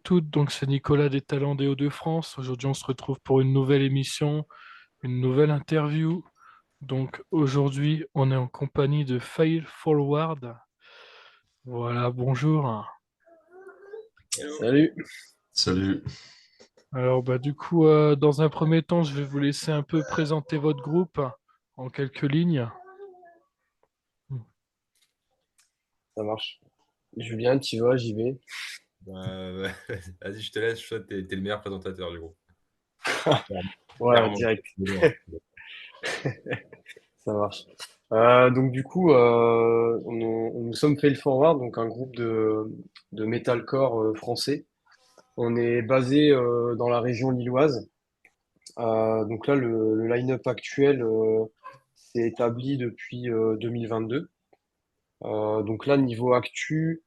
toutes, donc c'est Nicolas des Talents des Hauts-de-France. Aujourd'hui, on se retrouve pour une nouvelle émission, une nouvelle interview. Donc aujourd'hui, on est en compagnie de Fail Forward. Voilà, bonjour. Salut. Salut. Alors du coup, dans un premier temps, je vais vous laisser un peu présenter votre groupe en quelques lignes. Ça marche. Julien, tu vois, j'y vais. Bah, vas-y, je te laisse. Je t'es le meilleur présentateur du groupe. Clairement. Ouais, Clairement. direct, De loin. ça marche. Donc du coup, nous sommes Fail Forward, donc un groupe de metalcore français. On est basé dans la région lilloise. Donc là, le line-up actuel s'est établi depuis 2022. Donc là, niveau actu,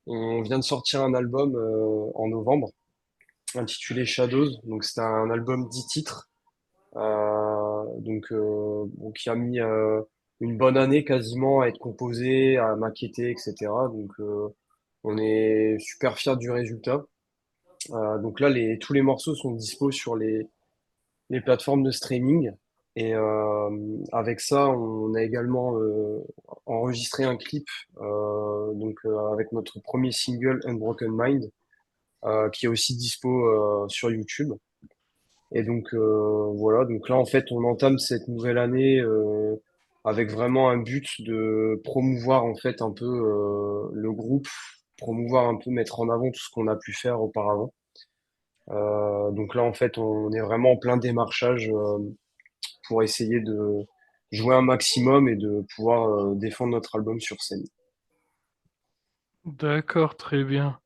on vient de sortir un album en novembre intitulé Shadows. Donc c'est un album 10 titres. Bon, qui a mis une bonne année quasiment à être composé, à maqueter, etc. On est super fiers du résultat. Donc là, tous les morceaux sont dispo sur les plateformes de streaming. Et avec ça, on a également enregistré un clip avec notre premier single Unbroken Mind, qui est aussi dispo sur YouTube. Et voilà, donc là en fait on entame cette nouvelle année avec vraiment un but de promouvoir en fait un peu le groupe, promouvoir un peu, mettre en avant tout ce qu'on a pu faire auparavant. Donc là en fait on est vraiment en plein démarchage pour essayer de jouer un maximum et de pouvoir défendre notre album sur scène. D'accord, très bien.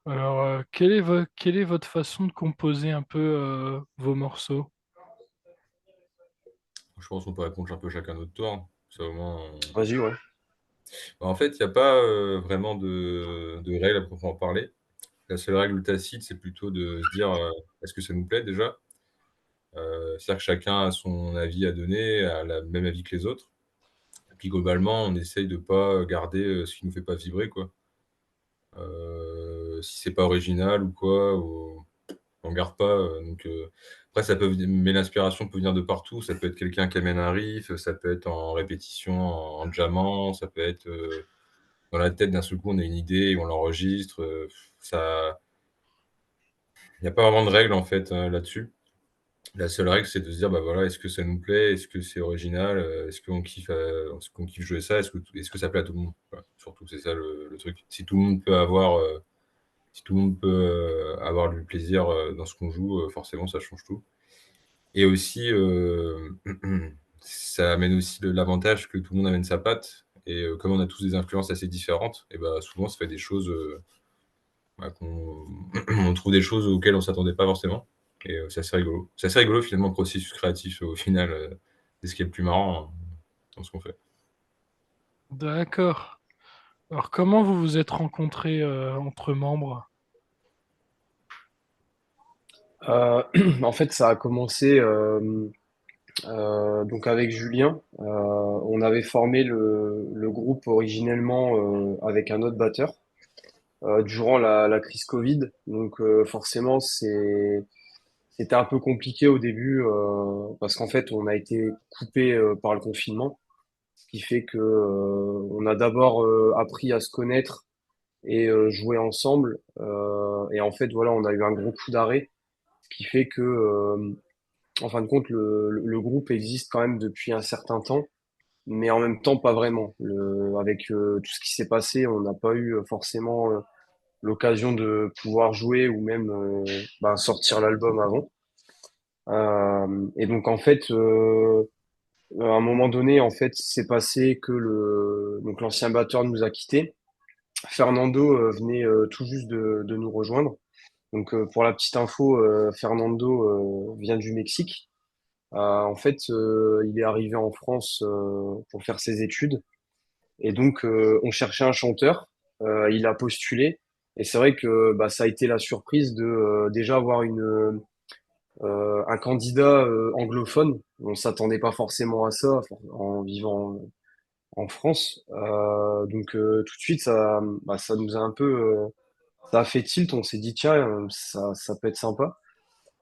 Alors, quelle est votre façon de composer un peu vos morceaux? Je pense qu'on peut répondre un peu chacun notre tour, hein. C'est vraiment. Vas-y, ouais. Bah, en fait, il n'y a pas vraiment de règles à proprement parler. La seule règle tacite, c'est plutôt de se dire est-ce que ça nous plaît déjà. C'est-à-dire que chacun a son avis à donner, a le même avis que les autres. Et puis globalement, on essaye de pas garder ce qui nous fait pas vibrer, quoi. Si c'est pas original ou quoi, on garde pas. Après, mais l'inspiration peut venir de partout. Ça peut être quelqu'un qui amène un riff, ça peut être en répétition, en jammant, ça peut être dans la tête d'un seul coup, on a une idée et on l'enregistre. Ça, il n'y a pas vraiment de règle en fait là-dessus. La seule règle, c'est de se dire, bah voilà, est-ce que ça nous plaît, est-ce que c'est original, est-ce qu'on kiffe jouer ça, est-ce que ça plaît à tout le monde. Voilà. Surtout, c'est ça le truc. Si tout le monde peut avoir du plaisir dans ce qu'on joue, forcément, ça change tout. Et aussi, ça amène aussi l'avantage que tout le monde amène sa patte. Et comme on a tous des influences assez différentes, et bah, souvent, ça fait des choses on trouve des choses auxquelles on s'attendait pas forcément. Et c'est assez rigolo. C'est assez rigolo, finalement, le processus créatif, au final, c'est ce qui est le plus marrant dans ce qu'on fait. D'accord. Alors, comment vous vous êtes rencontrés entre membres? Euh, En fait, ça a commencé donc avec Julien. On avait formé le groupe originellement avec un autre batteur durant la crise Covid. Forcément, c'était un peu compliqué au début parce qu'en fait, on a été coupé par le confinement, ce qui fait que on a d'abord appris à se connaître et jouer ensemble. Et en fait, voilà, on a eu un gros coup d'arrêt, ce qui fait que en fin de compte, le groupe existe quand même depuis un certain temps, mais en même temps pas vraiment. Avec tout ce qui s'est passé, on n'a pas eu forcément l'occasion de pouvoir jouer ou même sortir l'album avant. Et donc en fait, à un moment donné, en fait, c'est passé que donc l'ancien batteur nous a quittés. Fernando venait tout juste de nous rejoindre. Pour la petite info, Fernando vient du Mexique. En fait, il est arrivé en France pour faire ses études. Et donc, on cherchait un chanteur. Il a postulé. Et c'est vrai que bah, ça a été la surprise de déjà avoir un candidat anglophone. On s'attendait pas forcément à ça en vivant en France. Tout de suite, ça nous a un peu ça a fait tilt, on s'est dit, tiens, ça peut être sympa.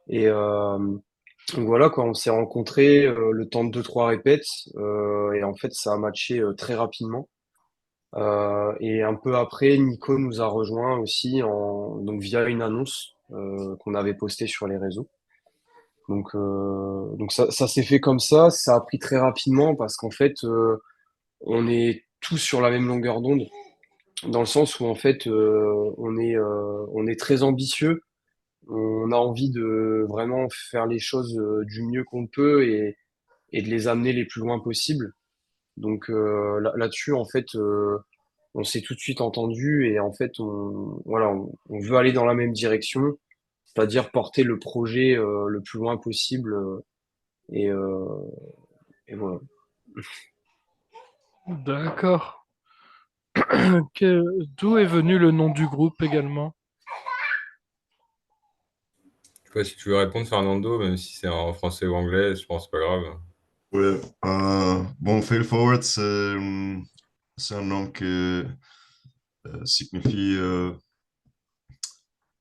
Et donc voilà, quoi, on s'est rencontrés le temps de deux, trois répètes, et en fait, ça a matché très rapidement. Et un peu après, Nico nous a rejoint aussi donc via une annonce qu'on avait postée sur les réseaux. Donc ça s'est fait comme ça a pris très rapidement parce qu'en fait, on est tous sur la même longueur d'onde, dans le sens où en fait, on est très ambitieux, on a envie de vraiment faire les choses du mieux qu'on peut et de les amener les plus loin possible. Donc là-dessus, en fait, on s'est tout de suite entendu et en fait, voilà, on veut aller dans la même direction, c'est-à-dire porter le projet le plus loin possible et, euh, et voilà. D'accord. D'où est venu le nom du groupe également? Je sais pas si tu veux répondre, Fernando, même si c'est en français ou anglais, je pense pas grave. Ouais, bon, Fail Forward, c'est un nom qui signifie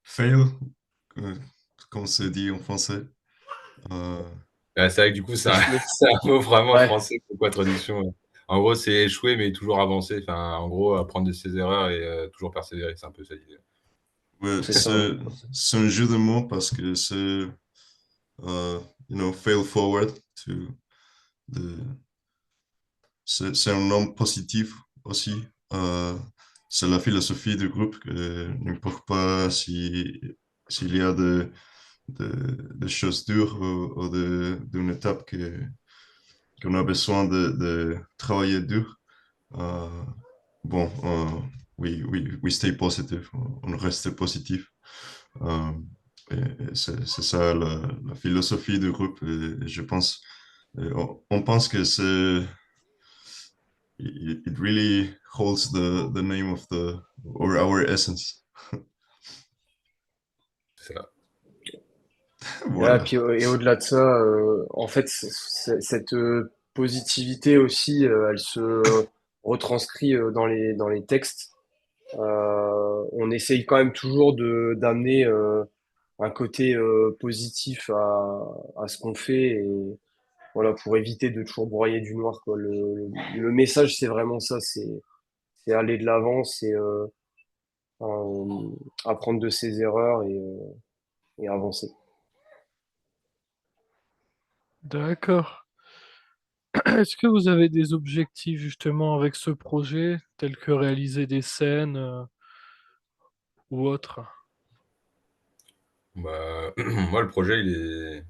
fail, euh, comme c'est dit en français. Euh, Ah, c'est vrai que du coup, c'est un, Échoué. c'est un mot vraiment Ouais, français, pourquoi traduction? En gros, c'est échouer, mais toujours avancer. Enfin, en gros, apprendre de ses erreurs et toujours persévérer. C'est un peu ça l'idée. ouais, c'est ça. Ouais. c'est un jeu de mots parce que fail forward to the, c'est un nom positif aussi. Euh, c'est la philosophie du groupe que n'importe pas s'il y a de choses dures ou d'une étape qu'on a besoin de travailler dur. Euh, bon, we stay positive, on reste positif. Euh, et c'est ça la philosophie du groupe. Et je pense, on pense que it really holds the name of or our essence. C'est ça. Et Voilà. puis et au-delà de ça, en fait, cette positivité aussi, elle se retranscrit dans les textes. On essaye quand même toujours de d'amener un côté positif à ce qu'on fait et voilà pour éviter de toujours broyer du noir quoi. Le message c'est vraiment ça, c'est aller de l'avant, c'est euh, apprendre de ses erreurs et avancer. D'accord. Est-ce que vous avez des objectifs justement avec ce projet, tels que réaliser des scènes ou autre? Bah, moi, le projet, il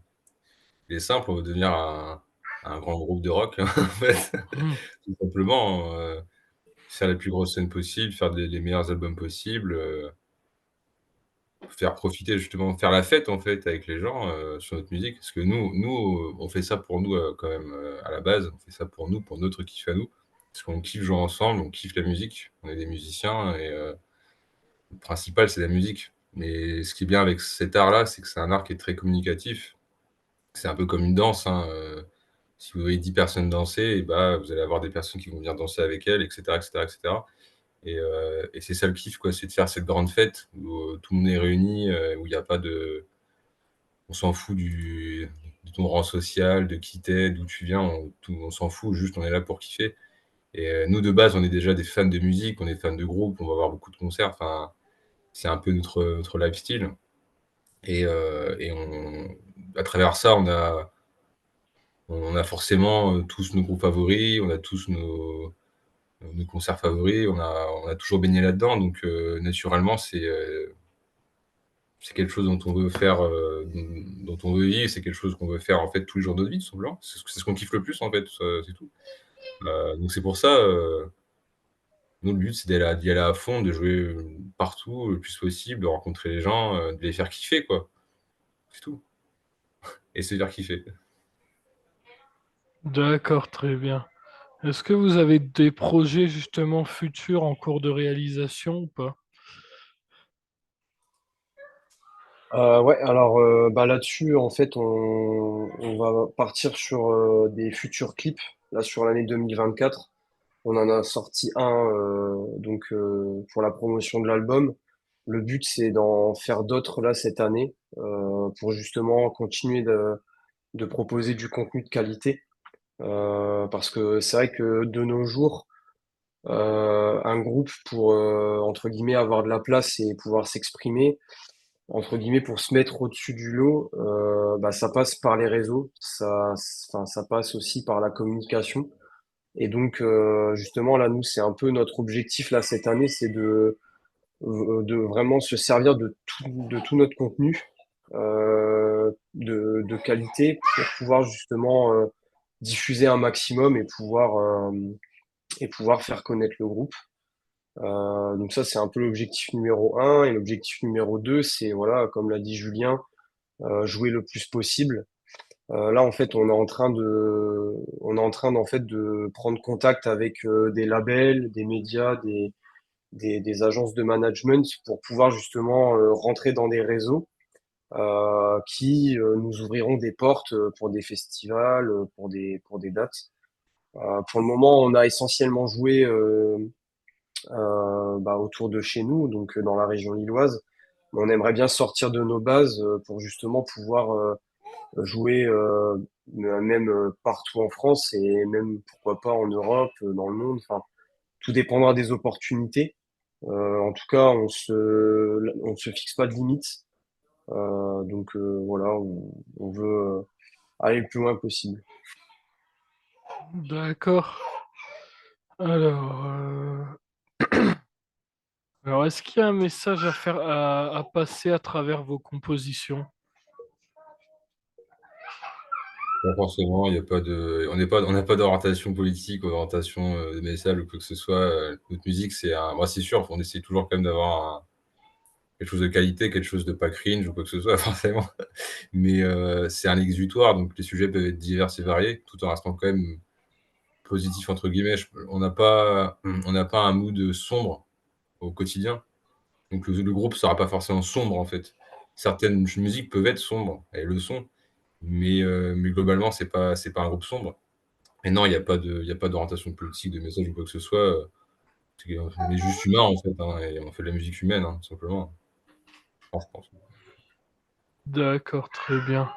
est simple. On veut devenir un grand groupe de rock, en fait. Hmm. Tout simplement. Faire les plus grosses scènes possibles, faire les meilleurs albums possibles, faire profiter justement, faire la fête en fait avec les gens sur notre musique. Parce que nous, on fait ça pour nous quand même à la base. On fait ça pour nous, pour notre kiff à nous. Parce qu'on kiffe jouer ensemble, on kiffe la musique. On est des musiciens et le principal c'est la musique. Mais ce qui est bien avec cet art-là, c'est que c'est un art qui est très communicatif. C'est un peu comme une danse, hein. Si vous voyez 10 personnes danser, et bah, vous allez avoir des personnes qui vont venir danser avec elles, etc., etc., etc. Et c'est ça le kiff, quoi, c'est de faire cette grande fête où tout le monde est réuni, où il n'y a pas de. On s'en fout de ton rang social, de qui t'es, d'où tu viens, on s'en fout, juste on est là pour kiffer. Et nous, de base, on est déjà des fans de musique, on est fans de groupe, on va voir beaucoup de concerts, enfin, c'est un peu notre lifestyle. À travers ça, on a forcément tous nos groupes favoris, on a tous nos concerts favoris, on a toujours baigné là-dedans, donc naturellement, c'est quelque chose dont on veut faire, dont on veut vivre, c'est quelque chose qu'on veut faire en fait tous les jours de notre vie, tout simplement. C'est ce qu'on kiffe le plus en fait, c'est tout. Donc c'est pour ça, nous le but c'est d'y aller à fond, de jouer partout le plus possible, de rencontrer les gens, de les faire kiffer quoi, c'est tout. Et se faire kiffer. D'accord, très bien. Est-ce que vous avez des projets justement futurs en cours de réalisation ou pas? Ouais, alors bah là-dessus, en fait, on va partir sur des futurs clips, là sur l'année 2024. On en a sorti un donc pour la promotion de l'album. Le but, c'est d'en faire d'autres là cette année pour justement continuer de proposer du contenu de qualité. Parce que c'est vrai que de nos jours, un groupe pour entre guillemets avoir de la place et pouvoir s'exprimer, entre guillemets pour se mettre au-dessus du lot, bah, ça passe par les réseaux, enfin, ça passe aussi par la communication. Et donc justement là, nous, c'est un peu notre objectif là cette année, c'est de vraiment se servir de tout notre contenu de qualité pour pouvoir justement diffuser un maximum et pouvoir faire connaître le groupe. Donc ça, c'est un peu l'objectif numéro un. Et l'objectif numéro 2, c'est, voilà, comme l'a dit Julien, jouer le plus possible. Là, en fait, on est en train en fait, de prendre contact avec des labels, des médias, des agences de management pour pouvoir justement rentrer dans des réseaux qui nous ouvriront des portes pour des festivals, pour des dates. Pour le moment, on a essentiellement joué bah, autour de chez nous, donc dans la région lilloise. On aimerait bien sortir de nos bases pour justement pouvoir jouer même partout en France et même pourquoi pas en Europe, dans le monde. Enfin, tout dépendra des opportunités. En tout cas, on se fixe pas de limites. Donc voilà, on veut aller le plus loin possible. D'accord. Alors, alors est-ce qu'il y a un message à passer à travers vos compositions? Pas forcément, il y a pas de on n'a pas d'orientation politique, ou d'orientation, de message ou quoi que ce soit, notre musique, moi, c'est sûr, on essaie toujours quand même d'avoir quelque chose de qualité, quelque chose de pas cringe ou quoi que ce soit forcément, mais c'est un exutoire, donc les sujets peuvent être divers et variés, tout en restant quand même «positif» entre guillemets. On n'a pas un mood sombre au quotidien, donc le groupe sera pas forcément sombre, en fait. Certaines musiques peuvent être sombres, elles le sont, mais globalement, c'est pas un groupe sombre. Et non, il y a pas d'orientation politique, de message ou quoi que ce soit, on est juste humain, en fait, hein, et on fait de la musique humaine, hein, tout simplement. Je pense. D'accord, très bien.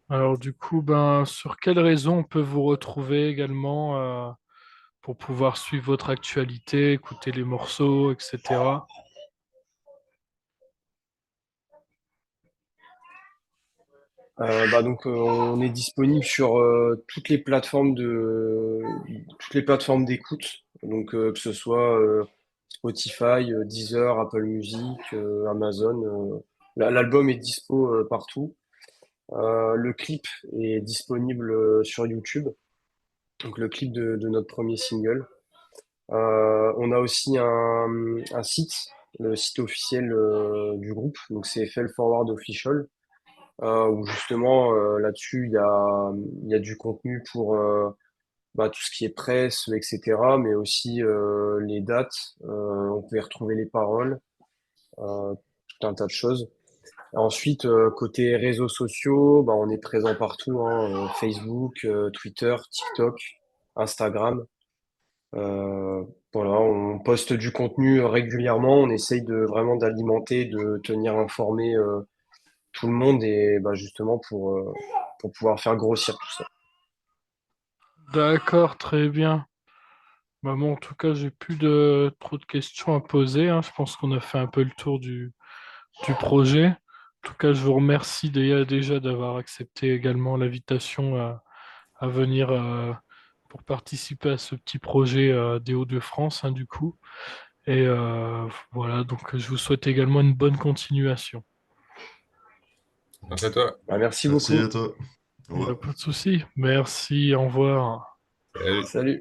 Alors du coup, ben, sur quelle raison on peut vous retrouver également pour pouvoir suivre votre actualité, écouter les morceaux, etc. Bah donc on est disponible sur toutes les plateformes d'écoute, donc que ce soit Spotify, Deezer, Apple Music, Amazon. L'album est dispo partout. Le clip est disponible sur YouTube, donc le clip de notre premier single. On a aussi un site, le site officiel du groupe, donc c'est FL Forward Official, où justement là-dessus il y a du contenu pour bah, tout ce qui est presse, etc., mais aussi les dates. On peut y retrouver les paroles, tout un tas de choses. Ensuite, côté réseaux sociaux, bah, on est présent partout, hein, Facebook, Twitter, TikTok, Instagram. Euh, voilà, on poste du contenu régulièrement. On essaye de vraiment d'alimenter, de tenir informé tout le monde et bah, justement pour pouvoir faire grossir tout ça. D'accord, très bien. Bah, moi, en tout cas, j'ai plus de trop de questions à poser, hein. Je pense qu'on a fait un peu le tour du projet. En tout cas, je vous remercie déjà d'avoir accepté également l'invitation à venir pour participer à ce petit projet des Hauts-de-France, hein, du coup. Et voilà, donc je vous souhaite également une bonne continuation. Merci à toi. Bah, merci Merci beaucoup. à toi. Au Il n'y a revoir. pas de souci. Merci, au revoir. Salut. Salut.